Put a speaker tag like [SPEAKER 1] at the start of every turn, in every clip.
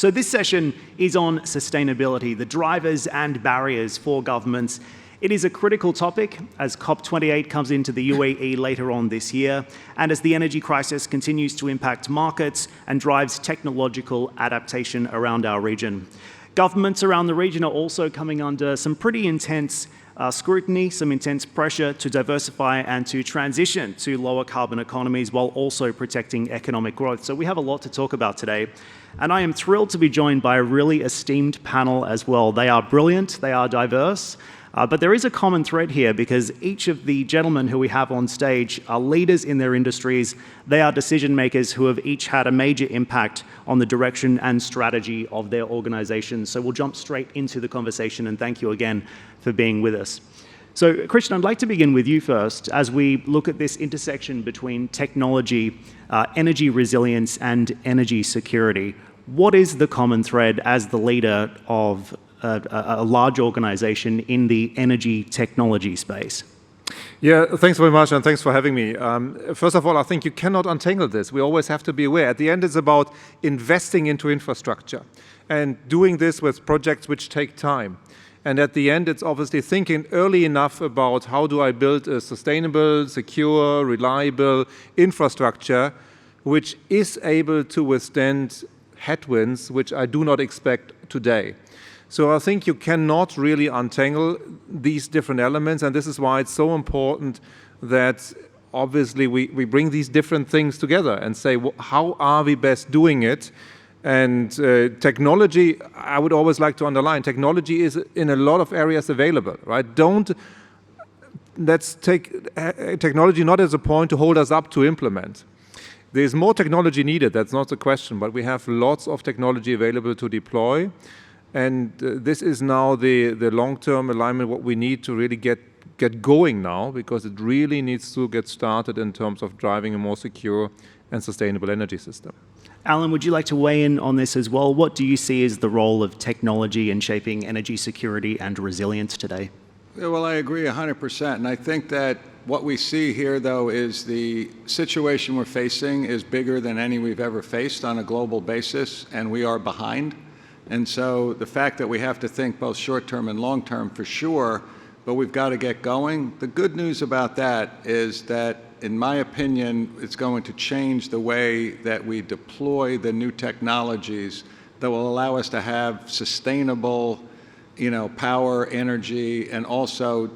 [SPEAKER 1] So this session is on sustainability, the drivers and barriers for governments. It is a critical topic as COP28 comes into the UAE later on this year, and as the energy crisis continues to impact markets and drives technological adaptation around our region. Governments around the region are also coming under some pretty intense scrutiny, some intense pressure to diversify and to transition to lower carbon economies while also protecting economic growth. So we have a lot to talk about today. And I am thrilled to be joined by a really esteemed panel as well. They are brilliant, they are diverse, but there is a common thread here because each of the gentlemen who we have on stage are leaders in their industries. They are decision makers who have each had a major impact on the direction and strategy of their organizations. So we'll jump straight into the conversation, and thank you again for being with us. So Christian, I'd like to begin with you first as we look at this intersection between technology, energy resilience, and energy security. What is the common thread as the leader of a large organization in the energy technology space?
[SPEAKER 2] Yeah, thanks very much, and thanks for having me. First of all, I think you cannot untangle this. We always have to be aware. At the end, it's about investing into infrastructure and doing this with projects which take time. And at the end, it's obviously thinking early enough about how do I build a sustainable, secure, reliable infrastructure which is able to withstand headwinds, which I do not expect today. So I think you cannot really untangle these different elements, and this is why it's so important that obviously we bring these different things together and say, well, how are we best doing it? And technology, I would always like to underline, technology is in a lot of areas available, right? Let's take technology not as a point to hold us up to implement. There's more technology needed, that's not the question, but we have lots of technology available to deploy. And this is now the long-term alignment, what we need to really get going now, because it really needs to get started in terms of driving a more secure and sustainable energy system.
[SPEAKER 1] Alan, would you like to weigh in on this as well? What do you see as the role of technology in shaping energy security and resilience today?
[SPEAKER 3] Yeah, well, I agree 100%. And I think that what we see here, though, is the situation we're facing is bigger than any we've ever faced on a global basis, and we are behind. And so the fact that we have to think both short-term and long-term for sure, but we've got to get going. The good news about that is that, in my opinion, it's going to change the way that we deploy the new technologies that will allow us to have sustainable, power, energy, and also,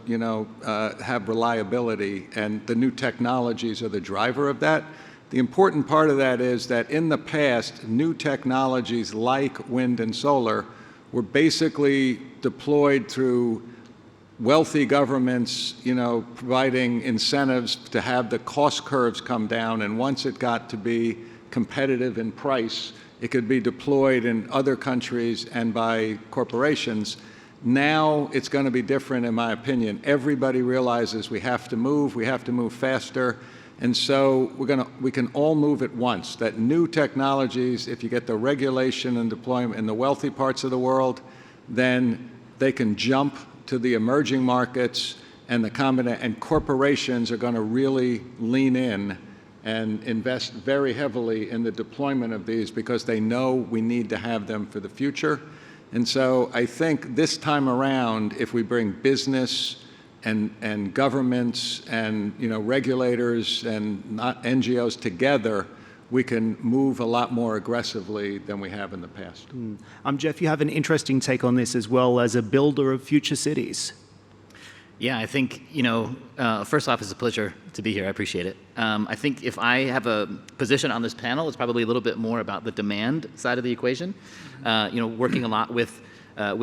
[SPEAKER 3] have reliability. And the new technologies are the driver of that. The important part of that is that in the past, new technologies like wind and solar were basically deployed through wealthy governments, providing incentives to have the cost curves come down. And once it got to be competitive in price, it could be deployed in other countries and by corporations. Now it's going to be different, in my opinion. Everybody realizes we have to move faster. And so we can all move at once. That new technologies, if you get the regulation and deployment in the wealthy parts of the world, then they can jump to the emerging markets, and corporations are going to really lean in and invest very heavily in the deployment of these because they know we need to have them for the future. And so I think this time around, if we bring business and governments and regulators and not NGOs together, we can move a lot more aggressively than we have in the past.
[SPEAKER 1] Jeff, you have an interesting take on this as well as a builder of future cities.
[SPEAKER 4] Yeah, I think, first off, it's a pleasure to be here. I appreciate it. I think if I have a position on this panel, it's probably a little bit more about the demand side of the equation. Working a lot with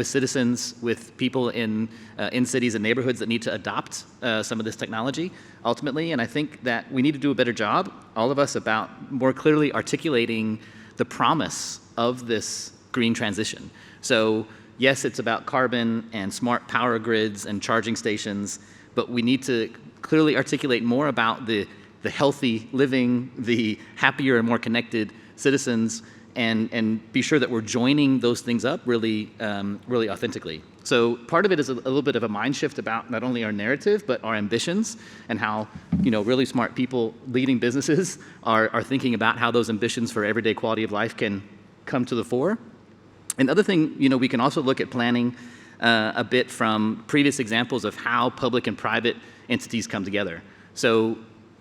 [SPEAKER 4] citizens, with people in cities and neighborhoods that need to adopt some of this technology ultimately. And I think that we need to do a better job, all of us, about more clearly articulating the promise of this green transition. So yes, it's about carbon and smart power grids and charging stations, but we need to clearly articulate more about the healthy living, the happier and more connected citizens, and be sure that we're joining those things up really authentically. So part of it is a little bit of a mind shift about not only our narrative, but our ambitions and how, really smart people leading businesses are thinking about how those ambitions for everyday quality of life can come to the fore. And the other thing, we can also look at planning a bit from previous examples of how public and private entities come together. So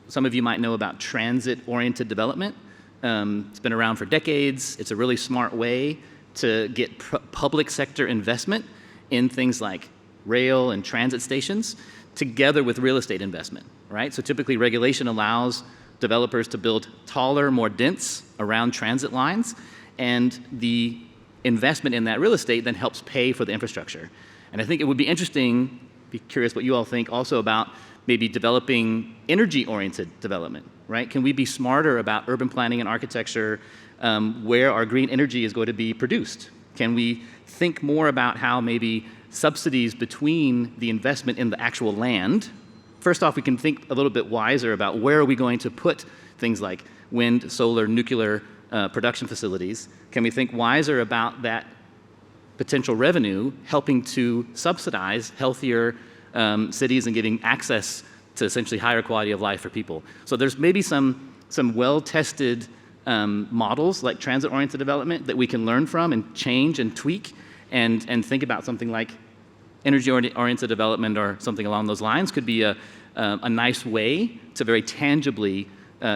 [SPEAKER 4] some of you might know about transit-oriented development. It's been around for decades. It's a really smart way to get public sector investment in things like rail and transit stations together with real estate investment, right? So typically regulation allows developers to build taller, more dense around transit lines, and the investment in that real estate then helps pay for the infrastructure. And I think it would be interesting, be curious what you all think also about maybe developing energy-oriented development, right? Can we be smarter about urban planning and architecture where our green energy is going to be produced? Can we think more about how maybe subsidies between the investment in the actual land? First off, we can think a little bit wiser about where are we going to put things like wind, solar, nuclear production facilities. Can we think wiser about that potential revenue helping to subsidize healthier cities and giving access to essentially higher quality of life for people? So there's maybe some well-tested models like transit-oriented development that we can learn from and change and tweak and think about something like energy-oriented development or something along those lines could be a nice way to very tangibly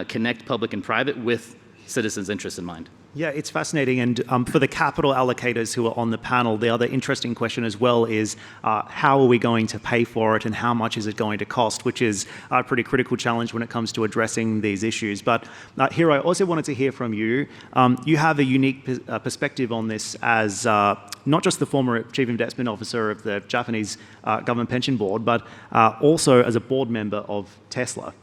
[SPEAKER 4] connect public and private with citizens' interests in mind.
[SPEAKER 1] Yeah, it's fascinating. And for the capital allocators who are on the panel, the other interesting question as well is how are we going to pay for it and how much is it going to cost, which is a pretty critical challenge when it comes to addressing these issues. But Hiro, I also wanted to hear from you. You have a unique perspective on this as not just the former Chief Investment Officer of the Japanese Government Pension Board, but also as a board member of Tesla.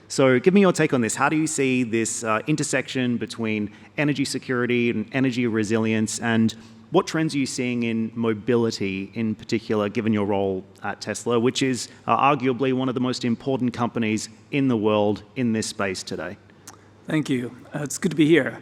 [SPEAKER 1] So give me your take on this. How do you see this intersection between energy security and energy resilience, and what trends are you seeing in mobility in particular, given your role at Tesla, which is arguably one of the most important companies in the world in this space today?
[SPEAKER 5] Thank you. It's good to be here.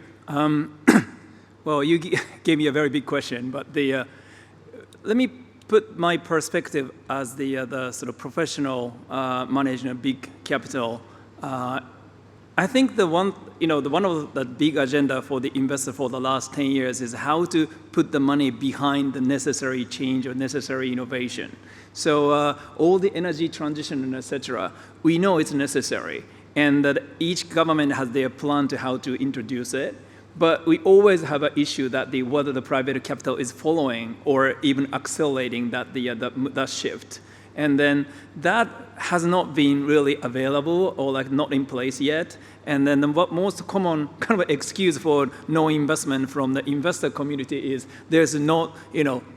[SPEAKER 5] Well, you gave me a very big question, but let me put my perspective as the sort of professional managing a big capital. I think one of the big agenda for the investor for the last 10 years is how to put the money behind the necessary change or necessary innovation. So all the energy transition and et cetera, we know it's necessary, and that each government has their plan to how to introduce it. But we always have an issue that whether the private capital is following or even accelerating that shift. And then that has not been really available or like not in place yet. And then the most common kind of excuse for no investment from the investor community is there's no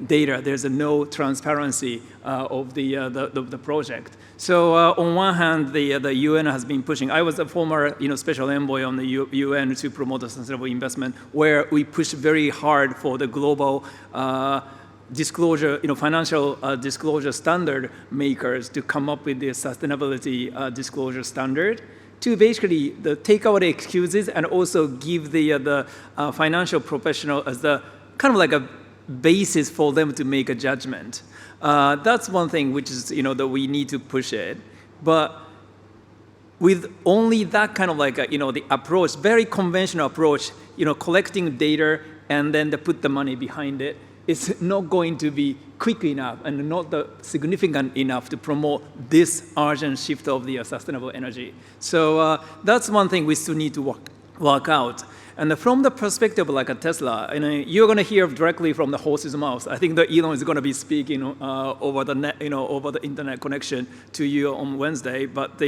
[SPEAKER 5] data, there's no transparency of the project. So on one hand, the UN has been pushing. I was a former special envoy on the UN to promote sustainable investment, where we push very hard for the global disclosure, financial disclosure standard makers to come up with the sustainability disclosure standard to basically take out the excuses and also give the financial professional as the kind of like a basis for them to make a judgment. That's one thing which is that we need to push it, but with only that kind of like the approach, very conventional approach, collecting data and then to put the money behind it. It's not going to be quick enough and not significant enough to promote this urgent shift of the sustainable energy. So that's one thing we still need to work out. And from the perspective like a Tesla, you're going to hear directly from the horse's mouth. I think that Elon is going to be speaking over the net, over the internet connection to you on Wednesday. But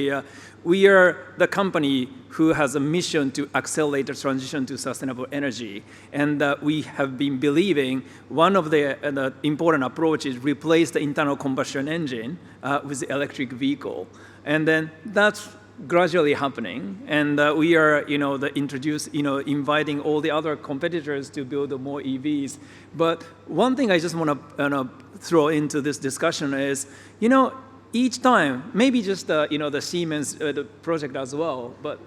[SPEAKER 5] we are the company who has a mission to accelerate the transition to sustainable energy, and we have been believing one of the important approaches replace the internal combustion engine with the electric vehicle, and then that's gradually happening, and we are, inviting all the other competitors to build more EVs. But one thing I just want to throw into this discussion is, each time, maybe just the Siemens the project as well. But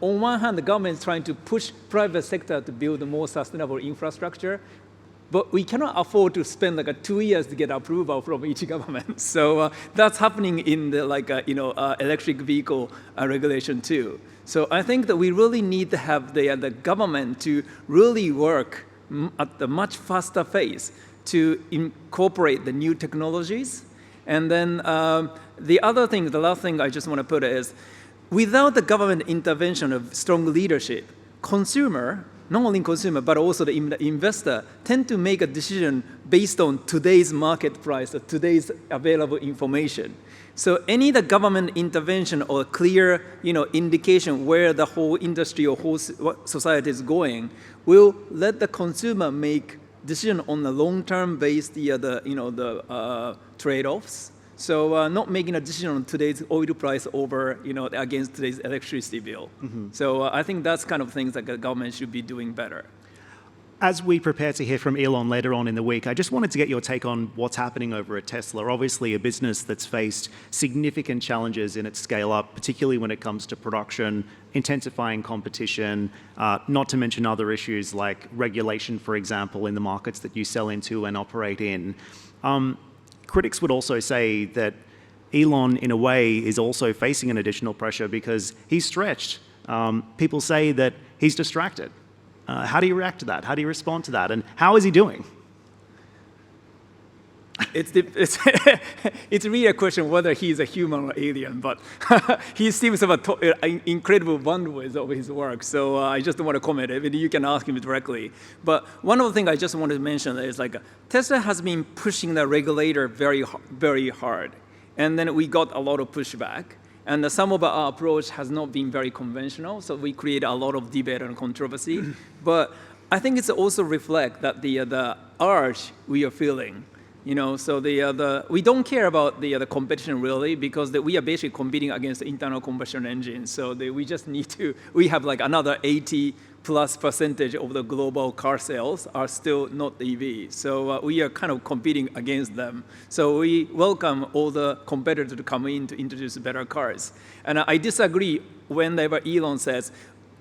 [SPEAKER 5] on one hand, the government is trying to push private sector to build more sustainable infrastructure. But we cannot afford to spend like 2 years to get approval from each government. So that's happening in the electric vehicle regulation too. So I think that we really need to have the government to really work at a much faster pace to incorporate the new technologies. And then the last thing I just want to put is, without the government intervention of strong leadership, consumer, not only consumer, but also the investor, tend to make a decision based on today's market price or today's available information. So any the government intervention or clear, indication where the whole industry or whole society is going will let the consumer make decision on the long-term based trade-offs. So not making a decision on today's oil price over, against today's electricity bill. So I think that's kind of things that the government should be doing better.
[SPEAKER 1] As we prepare to hear from Elon later on in the week, I just wanted to get your take on what's happening over at Tesla. Obviously, a business that's faced significant challenges in its scale up, particularly when it comes to production, intensifying competition, not to mention other issues like regulation, for example, in the markets that you sell into and operate in. Critics would also say that Elon, in a way, is also facing an additional pressure because he's stretched. People say that he's distracted. How do you react to that? How do you respond to that? And how is he doing?
[SPEAKER 5] It's really a question whether he's a human or alien, but he seems to have an incredible bandwidth of his work. So I just don't want to comment. I mean, you can ask him directly. But one of the things I just wanted to mention is Tesla has been pushing the regulator very, very hard. And then we got a lot of pushback. And some of our approach has not been very conventional, so we create a lot of debate and controversy. But I think it's also reflect that the urge we are feeling. So we don't care about the competition really because we are basically competing against the internal combustion engines. So we have another 80+% of the global car sales are still not EV. So we are kind of competing against them. So we welcome all the competitors to come in to introduce better cars. And I disagree whenever Elon says,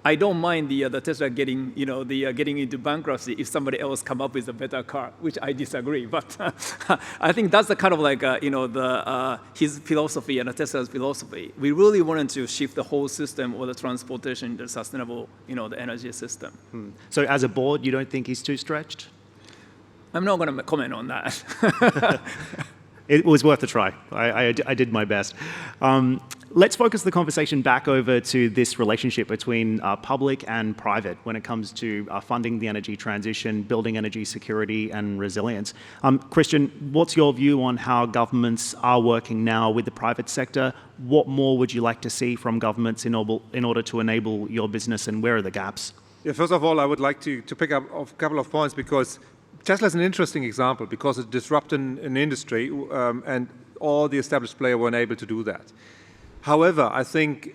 [SPEAKER 5] I don't mind the Tesla getting into bankruptcy if somebody else come up with a better car, which I disagree. But I think that's the kind of his philosophy and Tesla's philosophy. We really wanted to shift the whole system or the transportation to sustainable, the energy system.
[SPEAKER 1] So as a board, you don't think he's too stretched?
[SPEAKER 5] I'm not going to comment on that.
[SPEAKER 1] It was worth a try. I did my best. Let's focus the conversation back over to this relationship between public and private when it comes to funding the energy transition, building energy security and resilience. Christian, what's your view on how governments are working now with the private sector? What more would you like to see from governments in order to enable your business, and where are the gaps?
[SPEAKER 2] Yeah, first of all, I would like to pick up a couple of points because Tesla is an interesting example because it disrupted an industry and all the established players weren't able to do that. However, I think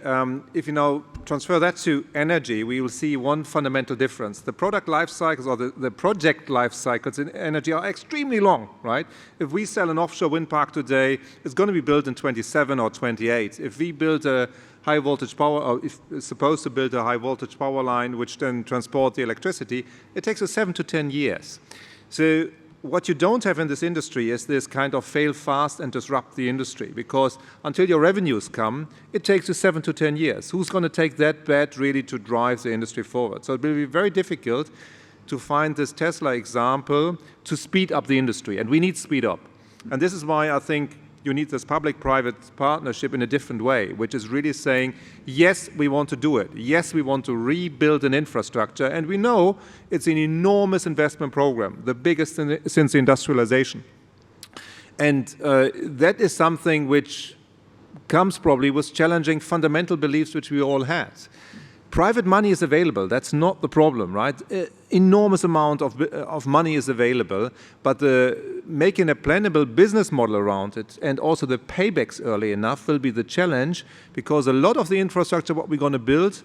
[SPEAKER 2] if you now transfer that to energy, we will see one fundamental difference. The product life cycles or the project life cycles in energy are extremely long, right? If we sell an offshore wind park today, it's going to be built in 27 or 28. If we build a high voltage power, or if it's supposed to build a high voltage power line which then transport the electricity, it takes us 7 to 10 years. So what you don't have in this industry is this kind of fail fast and disrupt the industry, because until your revenues come, it takes you 7 to 10 years. Who's going to take that bet really to drive the industry forward? So it will be very difficult to find this Tesla example to speed up the industry, and we need speed up. And this is why I think you need this public-private partnership in a different way, which is really saying, yes, we want to do it. Yes, we want to rebuild an infrastructure. And we know it's an enormous investment program, the biggest since industrialization. And that is something which comes probably with challenging fundamental beliefs which we all had. Private money is available. That's not the problem, right? Enormous amount of money is available, but making a plannable business model around it and also the paybacks early enough will be the challenge, because a lot of the infrastructure what we're going to build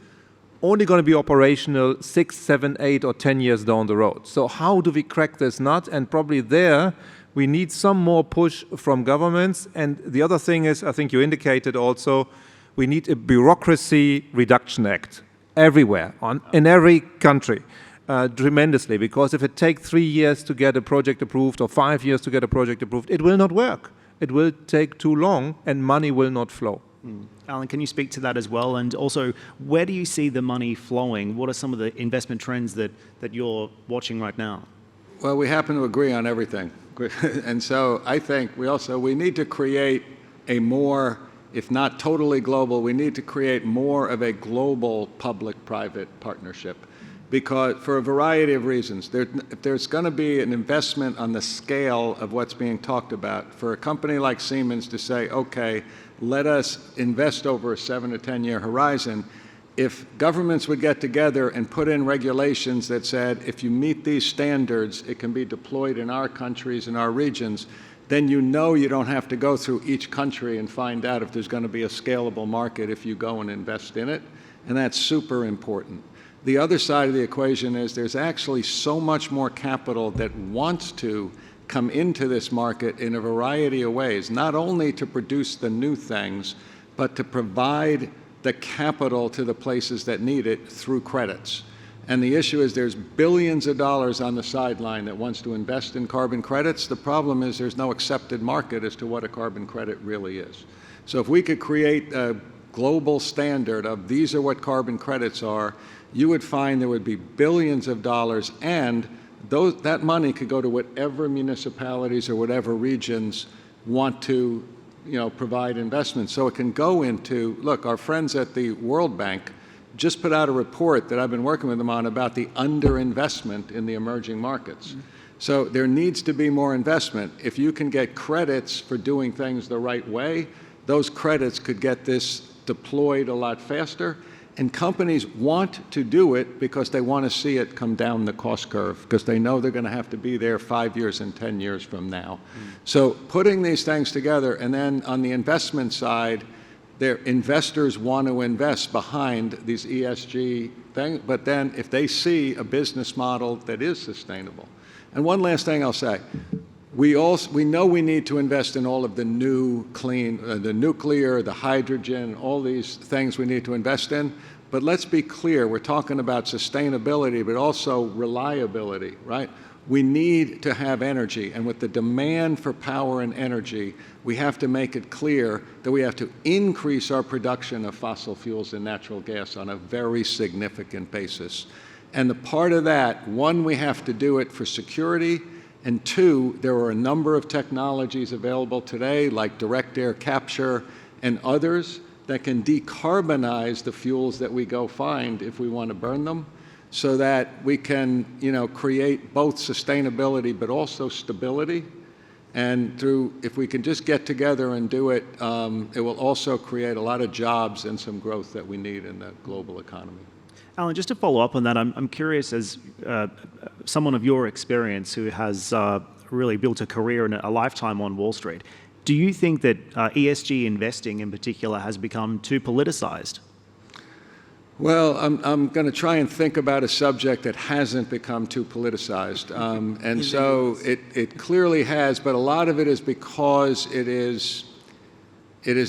[SPEAKER 2] only going to be operational 6, 7, 8 or 10 years down the road. So how do we crack this nut? And probably there we need some more push from governments. And the other thing is, I think you indicated also, we need a bureaucracy reduction act everywhere, in every country, tremendously, because if it takes 3 years to get a project approved or 5 years to get a project approved, it will not work. It will take too long and money will not flow.
[SPEAKER 1] Alan, can you speak to that as well? And also, where do you see the money flowing? What are some of the investment trends that you're watching right now?
[SPEAKER 3] Well, we happen to agree on everything. And so I think we need to create a more, if not totally global, we need to create more of a global public-private partnership. Because for a variety of reasons, if there's going to be an investment on the scale of what's being talked about, for a company like Siemens to say, okay, let us invest over a 7 to 10 year horizon, if governments would get together and put in regulations that said, if you meet these standards, it can be deployed in our countries and our regions, then you don't have to go through each country and find out if there's going to be a scalable market if you go and invest in it. And that's super important. The other side of the equation is there's actually so much more capital that wants to come into this market in a variety of ways, not only to produce the new things, but to provide the capital to the places that need it through credits. And the issue is there's billions of dollars on the sideline that wants to invest in carbon credits. The problem is there's no accepted market as to what a carbon credit really is. So if we could create a global standard of these are what carbon credits are, you would find there would be billions of dollars, and that money could go to whatever municipalities or whatever regions want to provide investments. So it can go into, look, our friends at the World Bank just put out a report that I've been working with them on about the underinvestment in the emerging markets. So there needs to be more investment. If you can get credits for doing things the right way, those credits could get this deployed a lot faster. And companies want to do it because they want to see it come down the cost curve, because they know they're going to have to be there 5 years and 10 years from now. So putting these things together, and then on the investment side, their investors want to invest behind these ESG things, but then if they see a business model that is sustainable. And one last thing I'll say. We know we need to invest in all of the new clean, the nuclear, the hydrogen, all these things we need to invest in. But let's be clear, we're talking about sustainability, but also reliability, right? We need to have energy. And with the demand for power and energy, we have to make it clear that we have to increase our production of fossil fuels and natural gas on a very significant basis. And the part of that, one, we have to do it for security. And two, there are a number of technologies available today, like direct air capture and others, that can decarbonize the fuels that we go find if we want to burn them, so that we can, create both sustainability but also stability. And if we can just get together and do it, it will also create a lot of jobs and some growth that we need in the global economy.
[SPEAKER 1] Alan, just to follow up on that, I'm curious, as someone of your experience who has really built a career and a lifetime on Wall Street, do you think that ESG investing in particular has become too politicized?
[SPEAKER 3] Well, I'm going to try and think about a subject that hasn't become too politicized. And so it clearly has, but a lot of it is because it is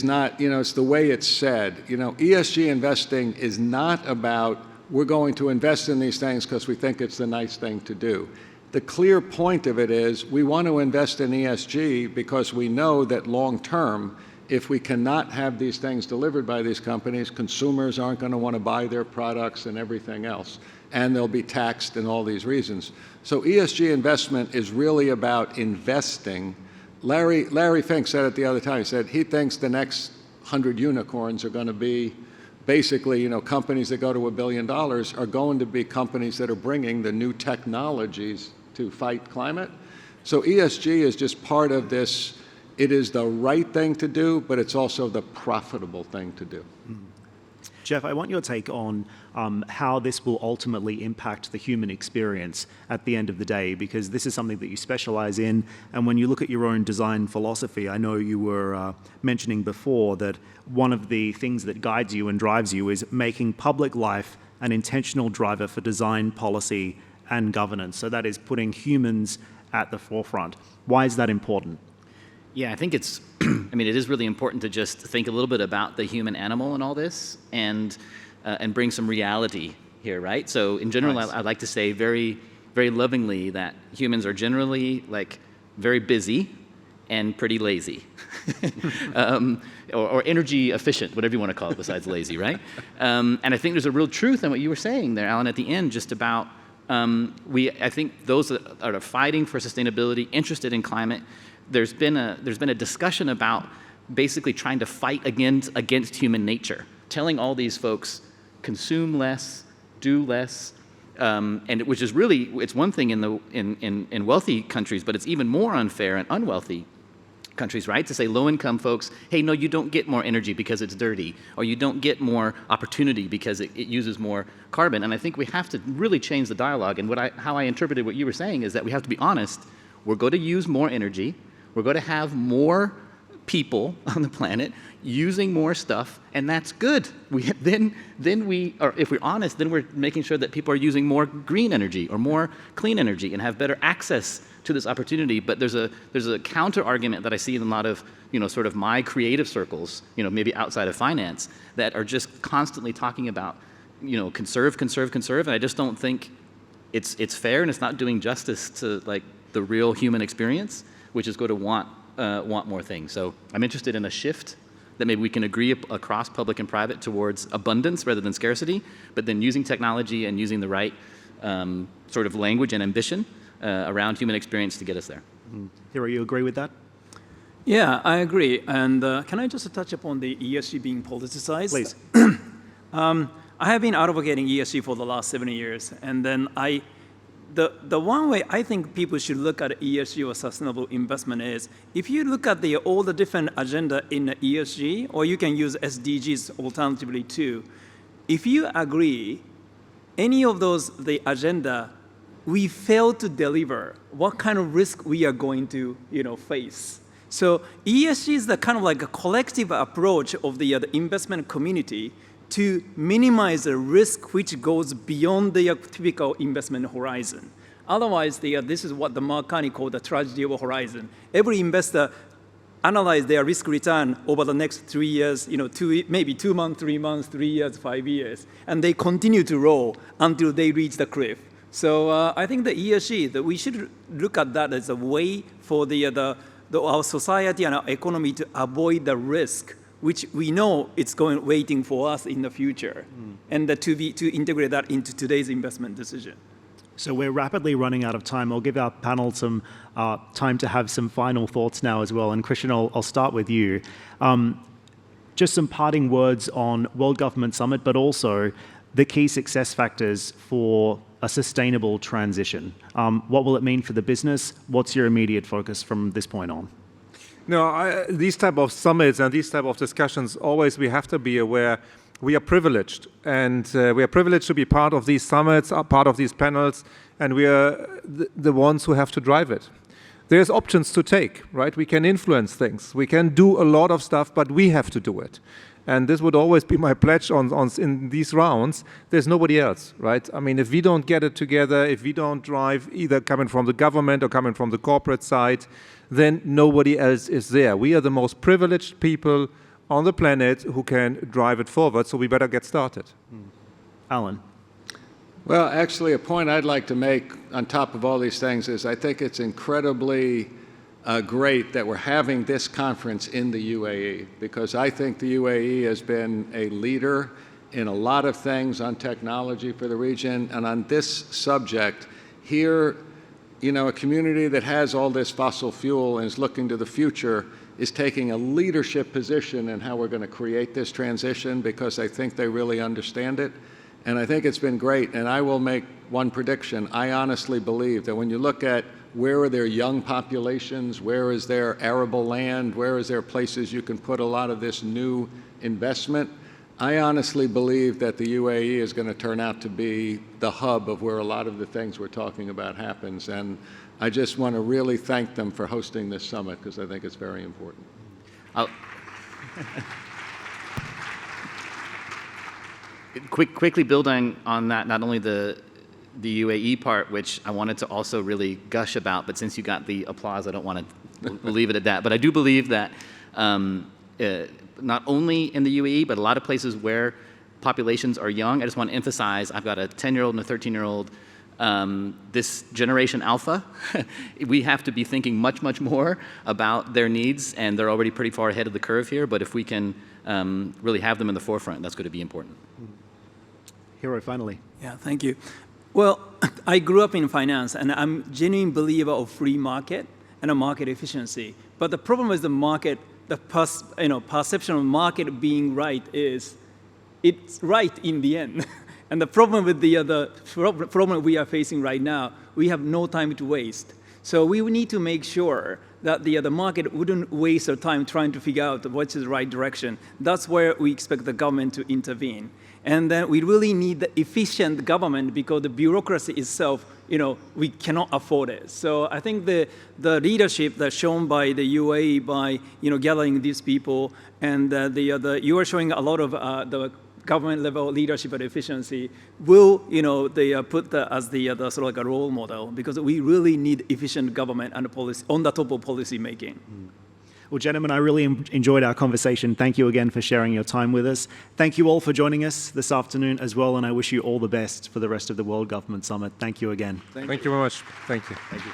[SPEAKER 3] not, it's the way it's said. ESG investing is not about we're going to invest in these things because we think it's the nice thing to do. The clear point of it is we want to invest in ESG because we know that long term, if we cannot have these things delivered by these companies, consumers aren't going to want to buy their products and everything else, and they'll be taxed and all these reasons. So ESG investment is really about investing. Larry Fink said it the other time. He said he thinks the next 100 unicorns are going to be basically, companies that go to $1 billion are going to be companies that are bringing the new technologies to fight climate. So ESG is just part of this. It is the right thing to do, but it's also the profitable thing to do.
[SPEAKER 1] Jeff, I want your take on how this will ultimately impact the human experience at the end of the day, because this is something that you specialize in. And when you look at your own design philosophy, I know you were mentioning before that one of the things that guides you and drives you is making public life an intentional driver for design, policy, and governance. So that is putting humans at the forefront. Why is that important?
[SPEAKER 4] Yeah, I think it's, it is really important to just think a little bit about the human animal in all this and bring some reality here, right? So in general, nice. I'd like to say very, very lovingly that humans are generally very busy and pretty lazy. Or energy efficient, whatever you want to call it besides lazy, right? And I think there's a real truth in what you were saying there, Alan, at the end, just about I think those that are fighting for sustainability, interested in climate, there's been a discussion about basically trying to fight against human nature, telling all these folks, consume less, do less, and which is really, it's one thing in wealthy countries, but it's even more unfair in unwealthy countries, right? To say low-income folks, hey, no, you don't get more energy because it's dirty, or you don't get more opportunity because it uses more carbon. And I think we have to really change the dialogue. And how I interpreted what you were saying is that we have to be honest. We're going to use more energy. We're going to have more people on the planet using more stuff, and that's good. Then if we're honest, then we're making sure that people are using more green energy or more clean energy and have better access to this opportunity. But there's a counter argument that I see in a lot of sort of my creative circles, maybe outside of finance, that are just constantly talking about conserve, and I just don't think it's fair, and it's not doing justice to like the real human experience, which is going to want more things. So I'm interested in a shift that maybe we can agree across public and private towards abundance rather than scarcity, but then using technology and using the right sort of language and ambition around human experience to get us there.
[SPEAKER 1] Hiro, you agree with that?
[SPEAKER 5] Yeah, I agree. And can I just touch upon the ESG being politicized?
[SPEAKER 1] Please.
[SPEAKER 5] I have been advocating ESG for the last 7 years, and then the one way I think people should look at ESG or sustainable investment is, if you look at all the different agenda in the ESG, or you can use SDGs alternatively too, if you agree, any of those, the agenda, we fail to deliver, what kind of risk we are going to face. So ESG is the kind of like a collective approach of the investment community to minimize the risk which goes beyond the typical investment horizon. Otherwise, this is what the Mark Carney called the tragedy of a horizon. Every investor analyze their risk return over the next 3 years, maybe 2 months, 3 months, 3 years, 5 years, and they continue to roll until they reach the cliff. So I think the ESG, that we should look at that as a way for our society and our economy to avoid the risk, which we know it's waiting for us in the future, and to integrate that into today's investment decision.
[SPEAKER 1] So we're rapidly running out of time. I'll give our panel some time to have some final thoughts now as well. And Christian, I'll start with you. Just some parting words on World Government Summit, but also the key success factors for a sustainable transition. What will it mean for the business? What's your immediate focus from this point on?
[SPEAKER 2] No, these type of summits and these type of discussions, always we have to be aware we are privileged. And we are privileged to be part of these summits, part of these panels, and we are the ones who have to drive it. There's options to take, right? We can influence things. We can do a lot of stuff, but we have to do it. And this would always be my pledge in these rounds. There's nobody else, right? I mean, if we don't get it together, if we don't drive, either coming from the government or coming from the corporate side, then nobody else is there. We are the most privileged people on the planet who can drive it forward, so we better get started.
[SPEAKER 1] Alan.
[SPEAKER 3] Well, actually, a point I'd like to make on top of all these things is I think it's incredibly great that we're having this conference in the UAE, because I think the UAE has been a leader in a lot of things on technology for the region, and on this subject here, a community that has all this fossil fuel and is looking to the future is taking a leadership position in how we're going to create this transition, because I think they really understand it. And I think it's been great. And I will make one prediction. I honestly believe that when you look at where are there young populations, where is there arable land, where is there places you can put a lot of this new investment, I honestly believe that the UAE is going to turn out to be the hub of where a lot of the things we're talking about happens. And I just want to really thank them for hosting this summit, because I think it's very important.
[SPEAKER 4] Quickly building on that, not only the UAE part, which I wanted to also really gush about, but since you got the applause, I don't want to leave it at that. But I do believe that not only in the UAE, but a lot of places where populations are young, I just want to emphasize, I've got a 10-year-old and a 13-year-old this generation alpha, we have to be thinking much, much more about their needs, and they're already pretty far ahead of the curve here, but if we can really have them in the forefront, that's going to be important.
[SPEAKER 1] Hiro, finally.
[SPEAKER 5] Yeah, thank you. Well, I grew up in finance, and I'm a genuine believer of free market and a market efficiency. But the problem with the market, the perception of market being right is it's right in the end. And the problem with the problem we are facing right now, we have no time to waste. So we need to make sure that the market wouldn't waste their time trying to figure out what's the right direction. That's where we expect the government to intervene. And then we really need the efficient government because the bureaucracy itself, we cannot afford it. So I think the leadership that's shown by the UAE by gathering these people, and you are showing a lot of the government level leadership and efficiency will they put that as the sort of like a role model, because we really need efficient government and policy on the top of policy making.
[SPEAKER 1] Well, gentlemen, I really enjoyed our conversation. Thank you again for sharing your time with us. Thank you all for joining us this afternoon as well, and I wish you all the best for the rest of the World Government Summit. Thank you again.
[SPEAKER 2] Thank you very much. Thank you.
[SPEAKER 1] Thank you.